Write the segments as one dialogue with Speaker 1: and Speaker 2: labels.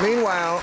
Speaker 1: Meanwhile,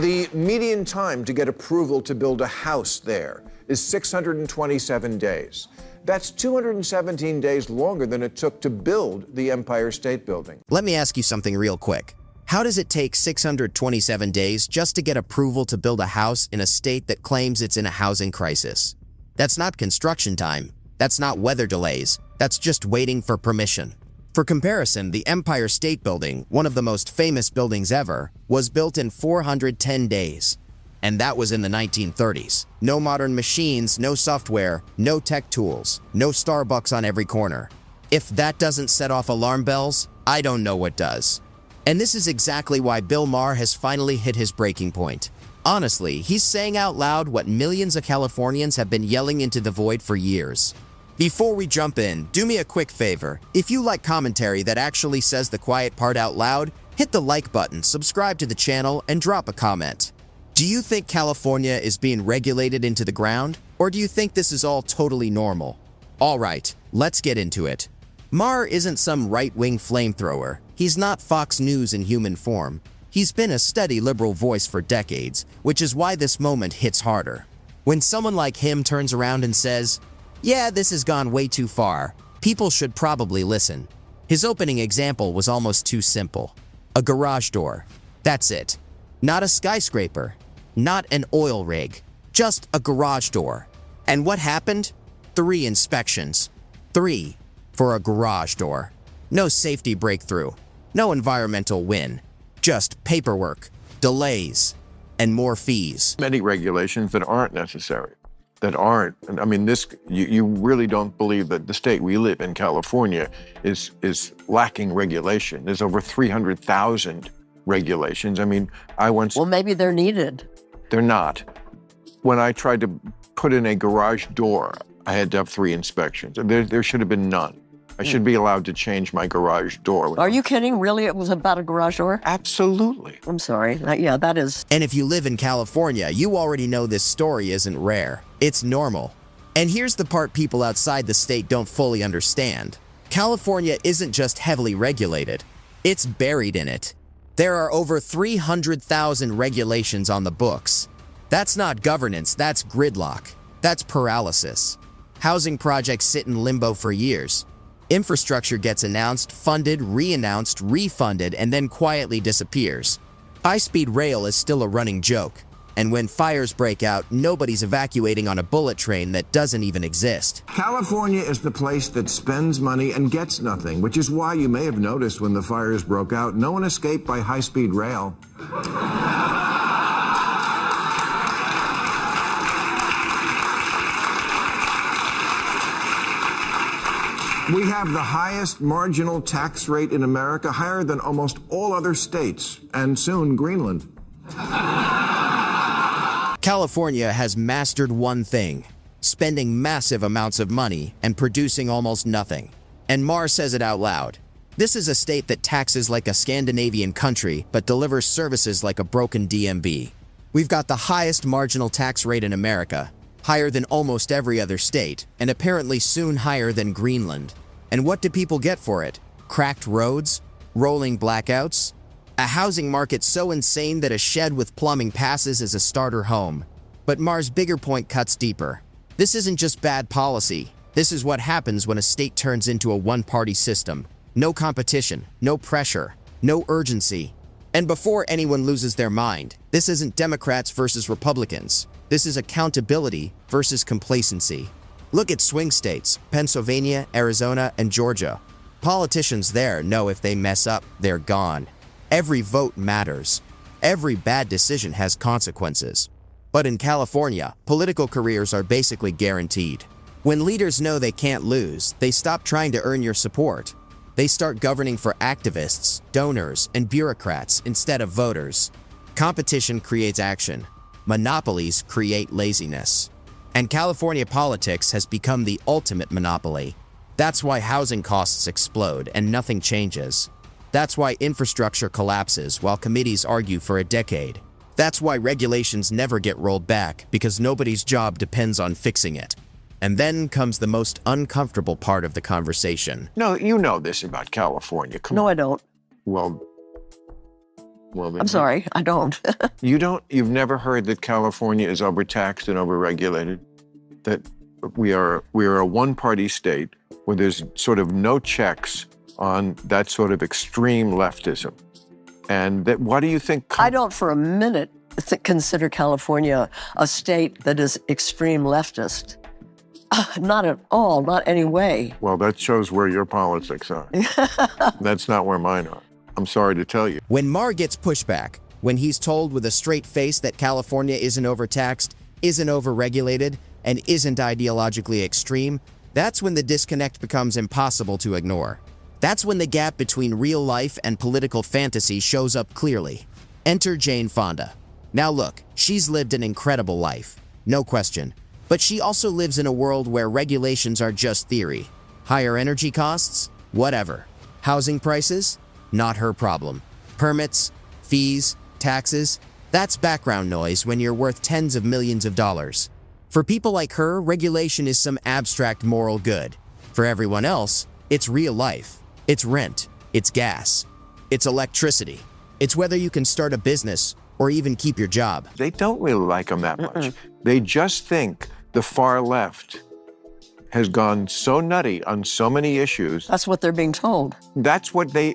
Speaker 1: the median time to get approval to build a house there is 627 days. That's 217 days longer than it took to build the Empire State Building.
Speaker 2: Let me ask you something real quick. How does it take 627 days just to get approval to build a house in a state that claims it's in a housing crisis? That's not construction time. That's not weather delays. That's just waiting for permission. For comparison, the Empire State Building, one of the most famous buildings ever, was built in 410 days. And that was in the 1930s. No modern machines, no software, no tech tools, no Starbucks on every corner. If that doesn't set off alarm bells, I don't know what does. And this is exactly why Bill Maher has finally hit his breaking point. Honestly, he's saying out loud what millions of Californians have been yelling into the void for years. Before we jump in, do me a quick favor. If you like commentary that actually says the quiet part out loud, hit the like button, subscribe to the channel, and drop a comment. Do you think California is being regulated into the ground? Or do you think this is all totally normal? Alright, let's get into it. Maher isn't some right-wing flamethrower. He's not Fox News in human form. He's been a steady liberal voice for decades, which is why this moment hits harder. When someone like him turns around and says, "Yeah, this has gone way too far. People should probably listen." His opening example was almost too simple. A garage door. That's it. Not a skyscraper. Not an oil rig. Just a garage door. And what happened? 3 inspections. 3 for a garage door. No safety breakthrough. No environmental win. Just paperwork, delays, and more fees.
Speaker 1: Many regulations that aren't necessary. That aren't, I mean, you really don't believe that the state we live in, California, is lacking regulation. There's over 300,000 regulations. I mean,
Speaker 3: Well, maybe they're needed.
Speaker 1: They're not. When I tried to put in a garage door, I had to have 3 inspections. There should have been none. I should be allowed to change my garage door.
Speaker 3: Are you kidding? Really? It was about a garage door?
Speaker 1: Absolutely.
Speaker 3: I'm sorry. Yeah, that is.
Speaker 2: And if you live in California, you already know this story isn't rare. It's normal. And here's the part people outside the state don't fully understand. California isn't just heavily regulated. It's buried in it. There are over 300,000 regulations on the books. That's not governance, that's gridlock. That's paralysis. Housing projects sit in limbo for years. Infrastructure gets announced, funded, re-announced, refunded, and then quietly disappears. High-speed rail is still a running joke. And when fires break out, nobody's evacuating on a bullet train that doesn't even exist.
Speaker 4: California is the place that spends money and gets nothing, which is why you may have noticed when the fires broke out, no one escaped by high-speed rail. We have the highest marginal tax rate in America, higher than almost all other states, and soon Greenland.
Speaker 2: California has mastered one thing: spending massive amounts of money and producing almost nothing. And Maher says it out loud. This is a state that taxes like a Scandinavian country, but delivers services like a broken DMV. We've got the highest marginal tax rate in America, higher than almost every other state, and apparently soon higher than Greenland. And what do people get for it? Cracked roads? Rolling blackouts? A housing market so insane that a shed with plumbing passes as a starter home. But Maher's bigger point cuts deeper. This isn't just bad policy. This is what happens when a state turns into a one-party system. No competition, no pressure, no urgency. And before anyone loses their mind, this isn't Democrats versus Republicans. This is accountability versus complacency. Look at swing states, Pennsylvania, Arizona, and Georgia. Politicians there know if they mess up, they're gone. Every vote matters. Every bad decision has consequences. But in California, political careers are basically guaranteed. When leaders know they can't lose, they stop trying to earn your support. They start governing for activists, donors, and bureaucrats instead of voters. Competition creates action. Monopolies create laziness. And California politics has become the ultimate monopoly. That's why housing costs explode and nothing changes. That's why infrastructure collapses while committees argue for a decade. That's why regulations never get rolled back, because nobody's job depends on fixing it. And then comes the most uncomfortable part of the conversation.
Speaker 1: No, you know this about California. Come
Speaker 3: No,
Speaker 1: on.
Speaker 3: I don't.
Speaker 1: Well, Well,
Speaker 3: I'm sorry, I don't.
Speaker 1: You've never heard that California is overtaxed and overregulated? That we are a one-party state where there's sort of no checks on that sort of extreme leftism. And that, what do you think?
Speaker 3: I don't for a minute consider California a state that is extreme leftist. Not at all, not any way.
Speaker 1: Well, that shows where your politics are. That's not where mine are. I'm sorry to tell you.
Speaker 2: When Maher gets pushback, when he's told with a straight face that California isn't overtaxed, isn't overregulated, and isn't ideologically extreme, that's when the disconnect becomes impossible to ignore. That's when the gap between real life and political fantasy shows up clearly. Enter Jane Fonda. Now look, she's lived an incredible life, no question. But she also lives in a world where regulations are just theory. Higher energy costs? Whatever. Housing prices? Not her problem. Permits, fees, taxes? That's background noise when you're worth tens of millions of dollars. For people like her, regulation is some abstract moral good. For everyone else, it's real life. It's rent. It's gas. It's electricity. It's whether you can start a business or even keep your job.
Speaker 1: They don't really like them that much. They just think the far left has gone so nutty on so many issues.
Speaker 3: That's what they're being told.
Speaker 1: That's what they...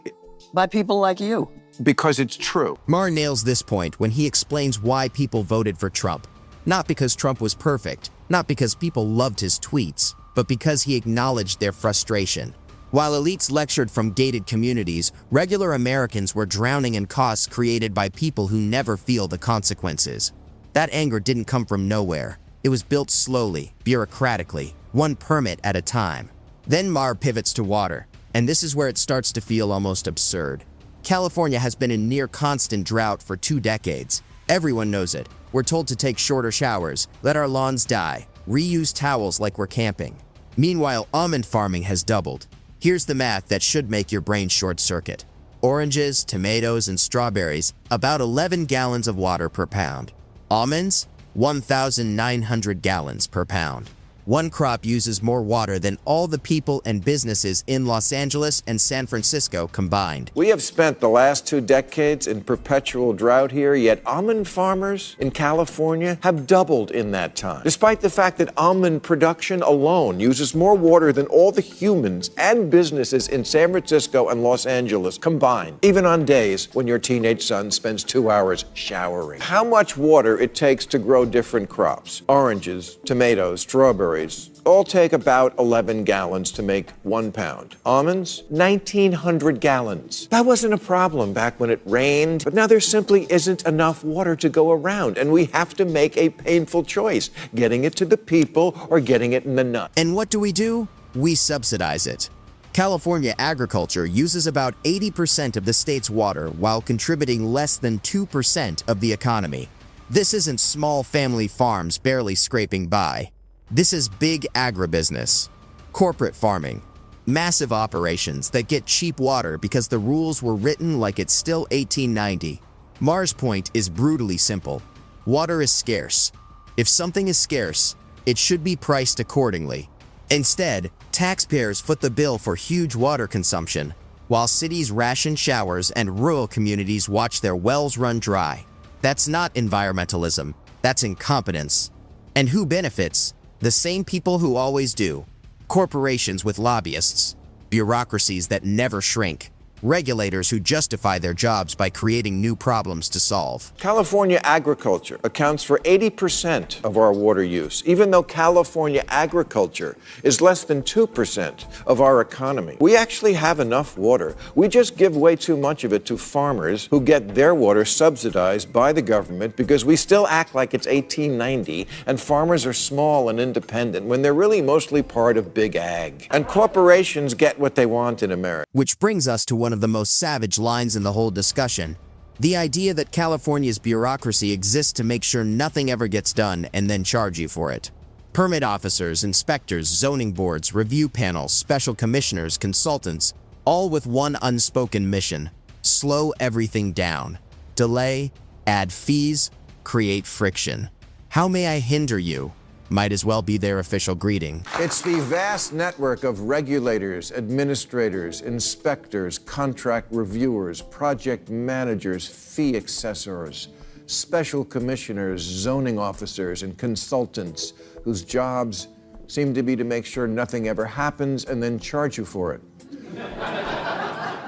Speaker 3: By people like you.
Speaker 1: Because it's true.
Speaker 2: Maher nails this point when he explains why people voted for Trump. Not because Trump was perfect, not because people loved his tweets, but because he acknowledged their frustration. While elites lectured from gated communities, regular Americans were drowning in costs created by people who never feel the consequences. That anger didn't come from nowhere. It was built slowly, bureaucratically, one permit at a time. Then Maher pivots to water, and this is where it starts to feel almost absurd. California has been in near constant drought for 2 decades. Everyone knows it. We're told to take shorter showers, let our lawns die, reuse towels like we're camping. Meanwhile, almond farming has doubled. Here's the math that should make your brain short-circuit. Oranges, tomatoes, and strawberries, about 11 gallons of water per pound. Almonds, 1,900 gallons per pound. One crop uses more water than all the people and businesses in Los Angeles and San Francisco combined.
Speaker 5: We have spent the last 2 decades in perpetual drought here, yet almond farmers in California have doubled in that time. Despite the fact that almond production alone uses more water than all the humans and businesses in San Francisco and Los Angeles combined, even on days when your teenage son spends 2 hours showering. How much water it takes to grow different crops, oranges, tomatoes, strawberries, all take about 11 gallons to make 1 pound. Almonds, 1,900 gallons. That wasn't a problem back when it rained, but now there simply isn't enough water to go around, and we have to make a painful choice, getting it to the people or getting it in the nut.
Speaker 2: And what do? We subsidize it. California agriculture uses about 80% of the state's water while contributing less than 2% of the economy. This isn't small family farms barely scraping by. This is big agribusiness, corporate farming, massive operations that get cheap water because the rules were written like it's still 1890. Maher's point is brutally simple. Water is scarce. If something is scarce, it should be priced accordingly. Instead, taxpayers foot the bill for huge water consumption, while cities ration showers and rural communities watch their wells run dry. That's not environmentalism, that's incompetence. And who benefits? The same people who always do. Corporations with lobbyists, bureaucracies that never shrink, regulators who justify their jobs by creating new problems to solve.
Speaker 5: California agriculture accounts for 80% of our water use, even though California agriculture is less than 2% of our economy. We actually have enough water. We just give way too much of it to farmers who get their water subsidized by the government because we still act like it's 1890 and farmers are small and independent when they're really mostly part of big ag. And corporations get what they want in America.
Speaker 2: Which brings us to one of the most savage lines in the whole discussion. The idea that California's bureaucracy exists to make sure nothing ever gets done and then charge you for it. Permit officers, inspectors, zoning boards, review panels, special commissioners, consultants, all with one unspoken mission: slow everything down, delay, add fees, create friction. How may I hinder you? might as well be their official greeting.
Speaker 5: It's the vast network of regulators, administrators, inspectors, contract reviewers, project managers, fee assessors, special commissioners, zoning officers, and consultants whose jobs seem to be to make sure nothing ever happens and then charge you for it.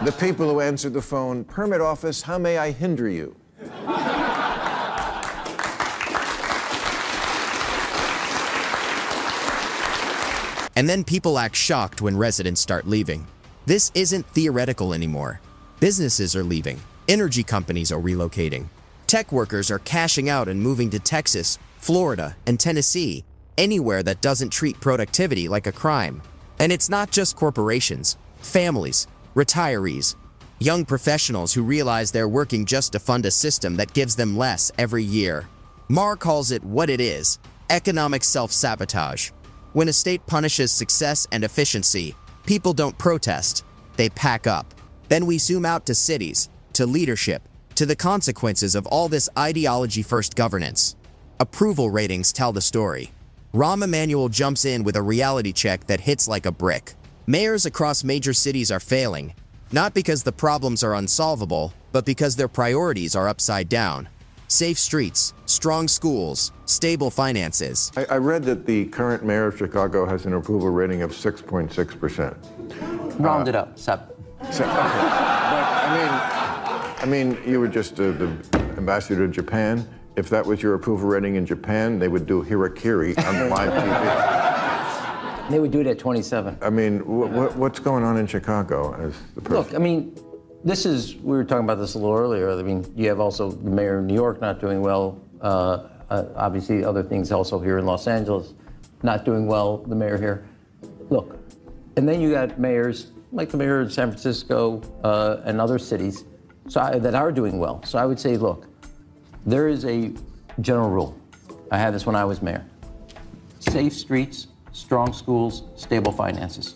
Speaker 5: The people who answer the phone, "Permit office, how may I hinder you?"
Speaker 2: And then people act shocked when residents start leaving. This isn't theoretical anymore. Businesses are leaving. Energy companies are relocating. Tech workers are cashing out and moving to Texas, Florida, and Tennessee, anywhere that doesn't treat productivity like a crime. And it's not just corporations, families, retirees, young professionals who realize they're working just to fund a system that gives them less every year. Maher calls it what it is: economic self-sabotage. When a state punishes success and efficiency, people don't protest, they pack up. Then we zoom out to cities, to leadership, to the consequences of all this ideology-first governance. Approval ratings tell the story. Rahm Emanuel jumps in with a reality check that hits like a brick. Mayors across major cities are failing, not because the problems are unsolvable, but because their priorities are upside down. Safe streets, strong schools, stable finances.
Speaker 1: I read that the current mayor of Chicago has an approval rating of 6.6%.
Speaker 6: Round it up, seven.
Speaker 1: So, okay. But I mean, you were just the ambassador to Japan. If that was your approval rating in Japan, they would do harakiri on live TV.
Speaker 6: They would do it at 27.
Speaker 1: I mean, what's going on in Chicago as the person?
Speaker 6: Look, I mean, we were talking about this a little earlier. I mean, you have also the mayor of New York not doing well. Obviously, other things also here in Los Angeles not doing well, the mayor here. Look, and then you got mayors like the mayor of San Francisco and other cities that are doing well. So I would say, look, there is a general rule. I had this when I was mayor. Safe streets, strong schools, stable finances.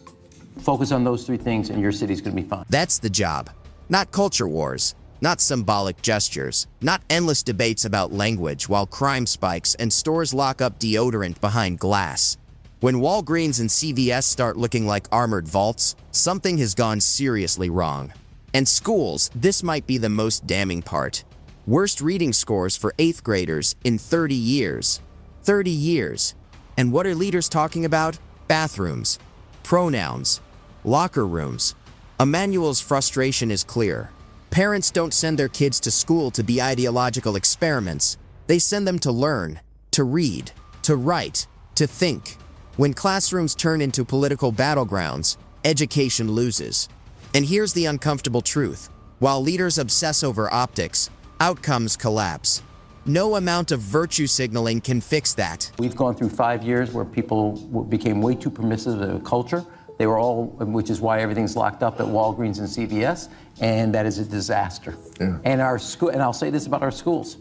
Speaker 6: Focus on those three things and your city's gonna be fine.
Speaker 2: That's the job. Not culture wars, not symbolic gestures, not endless debates about language while crime spikes and stores lock up deodorant behind glass. When Walgreens and CVS start looking like armored vaults, something has gone seriously wrong. And schools, this might be the most damning part. Worst reading scores for 8th graders in 30 years. 30 years. And what are leaders talking about? Bathrooms, pronouns, locker rooms. Emanuel's frustration is clear. Parents don't send their kids to school to be ideological experiments. They send them to learn, to read, to write, to think. When classrooms turn into political battlegrounds, education loses. And here's the uncomfortable truth. While leaders obsess over optics, outcomes collapse. No amount of virtue signaling can fix that.
Speaker 6: We've gone through 5 years where people became way too permissive of culture. They were all, which is why everything's locked up at Walgreens and CVS, and that is a disaster.
Speaker 1: Yeah.
Speaker 6: And I'll say this about our schools.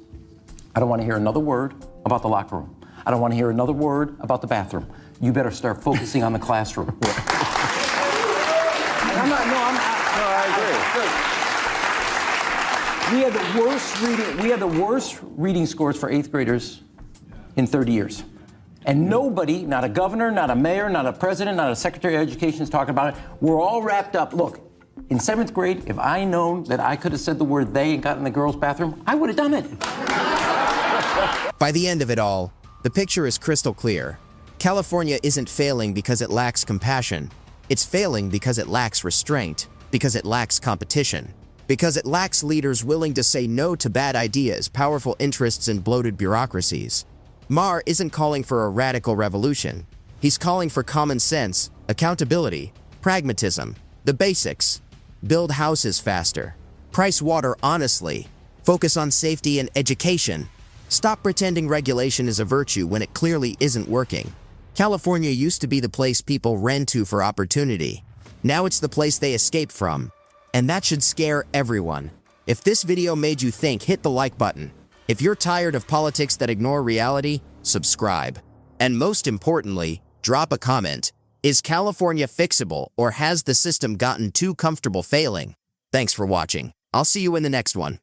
Speaker 6: I don't want to hear another word about the locker room. I don't want to hear another word about the bathroom. You better start focusing on the classroom.
Speaker 1: I
Speaker 6: We had the worst reading scores for 8th graders in 30 years. And nobody, not a governor, not a mayor, not a president, not a secretary of education is talking about it. We're all wrapped up. Look, in 7th grade, if I known that I could have said the word they and got in the girls' bathroom, I would have done it.
Speaker 2: By the end of it all, the picture is crystal clear. California isn't failing because it lacks compassion. It's failing because it lacks restraint, because it lacks competition, because it lacks leaders willing to say no to bad ideas, powerful interests, and bloated bureaucracies. Maher isn't calling for a radical revolution. He's calling for common sense, accountability, pragmatism, the basics. Build houses faster. Price water honestly. Focus on safety and education. Stop pretending regulation is a virtue when it clearly isn't working. California used to be the place people ran to for opportunity. Now it's the place they escape from. And that should scare everyone. If this video made you think, hit the like button. If you're tired of politics that ignore reality, subscribe. And most importantly, drop a comment. Is California fixable, or has the system gotten too comfortable failing? Thanks for watching. I'll see you in the next one.